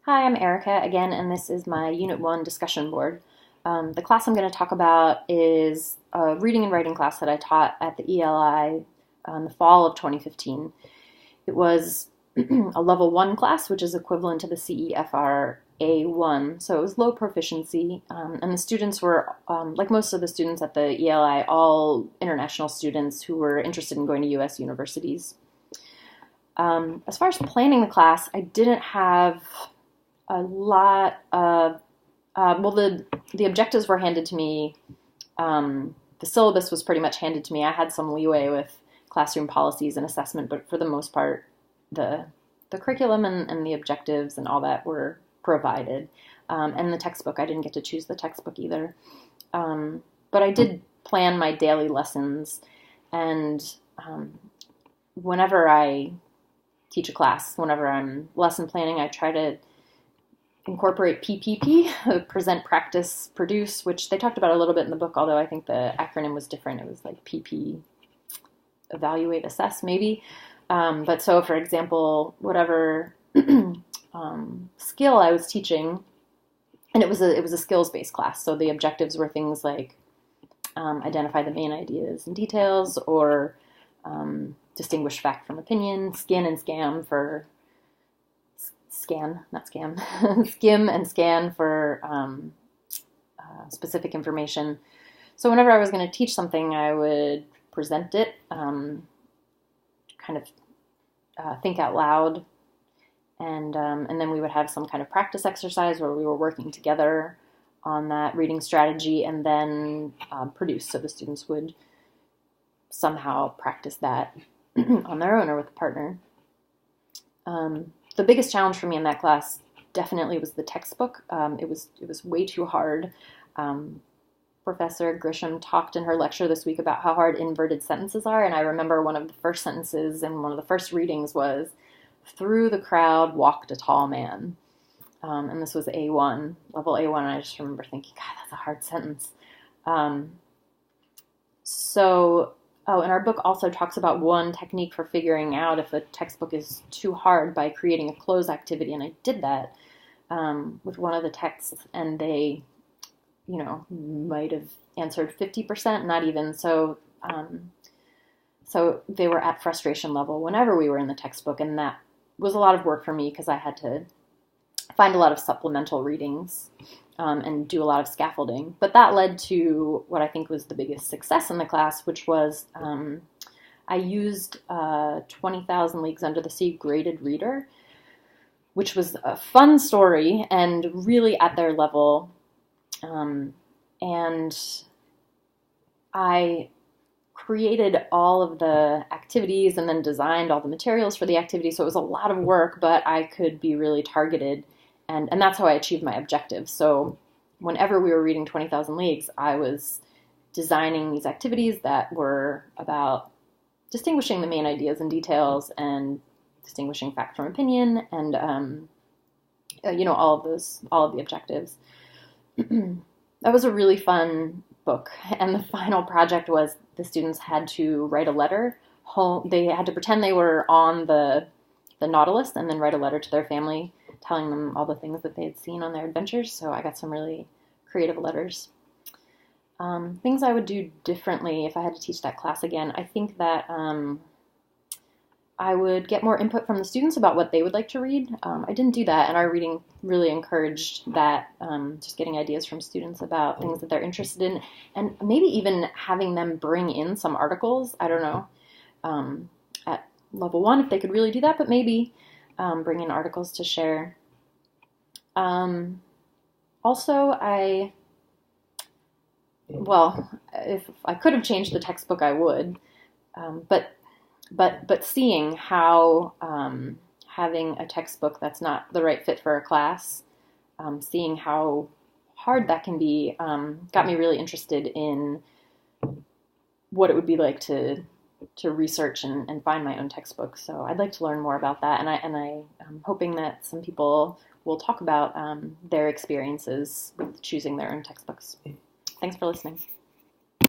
Hi, I'm Erica again, and this is my Unit 1 discussion board. The class I'm going to talk about is a reading and writing class that I taught at the ELI in the fall of 2015. It was a level 1 class, which is equivalent to the CEFR A1, so it was low proficiency, and the students were, like most of the students at the ELI, all international students who were interested in going to U.S. universities. As far as planning the class, I didn't have a lot of, the objectives were handed to me. The syllabus was pretty much handed to me. I had some leeway with classroom policies and assessment, but for the most part, the curriculum and the objectives and all that were provided. And the textbook, I didn't get to choose the textbook either. But I did plan my daily lessons, and whenever I teach a class, whenever I'm lesson planning, I try to incorporate PPP, present, practice, produce, which they talked about a little bit in the book, although I think the acronym was different. It was like PP, evaluate, assess, maybe. But so, for example, whatever skill I was teaching, and it was a skills-based class, so the objectives were things like identify the main ideas and details, or distinguish fact from opinion, skin and scam for scan, not scam, skim and scan for specific information. So whenever I was going to teach something, I would present it, kind of think out loud, and then we would have some kind of practice exercise where we were working together on that reading strategy, and then produce. So the students would somehow practice that on their own or with a partner. The biggest challenge for me in that class definitely was the textbook. It was way too hard. Professor Grisham talked in her lecture this week about how hard inverted sentences are, and I remember one of the first sentences in one of the first readings was, "Through the crowd walked a tall man." And this was A1, level A1, and I just remember thinking, God, that's a hard sentence. And our book also talks about one technique for figuring out if a textbook is too hard by creating a cloze activity, and I did that with one of the texts, and they, might have answered 50%, not even. So they were at frustration level whenever we were in the textbook, and that was a lot of work for me because I had to find a lot of supplemental readings and do a lot of scaffolding. But that led to what I think was the biggest success in the class, which was I used 20,000 Leagues Under the Sea graded reader, which was a fun story and really at their level. And I created all of the activities and then designed all the materials for the activities. So it was a lot of work, but I could be really targeted. And that's how I achieved my objective. So whenever we were reading 20,000 Leagues, I was designing these activities that were about distinguishing the main ideas and details and distinguishing fact from opinion and, all of the objectives. That was a really fun book. And the final project was the students had to write a letter home. They had to pretend they were on the Nautilus and then write a letter to their family telling them all the things that they had seen on their adventures. So I got some really creative letters. Things I would do differently if I had to teach that class again. I think that I would get more input from the students about what they would like to read. I didn't do that, and our reading really encouraged that, just getting ideas from students about things that they're interested in, and maybe even having them bring in some articles. I don't know, at level 1 if they could really do that, but maybe bring in articles to share. Also, if I could have changed the textbook, I would. But seeing how having a textbook that's not the right fit for a class, seeing how hard that can be, got me really interested in what it would be like to research and find my own textbook. So I'd like to learn more about that, and I'm hoping that some people will talk about their experiences with choosing their own textbooks. Thanks for listening.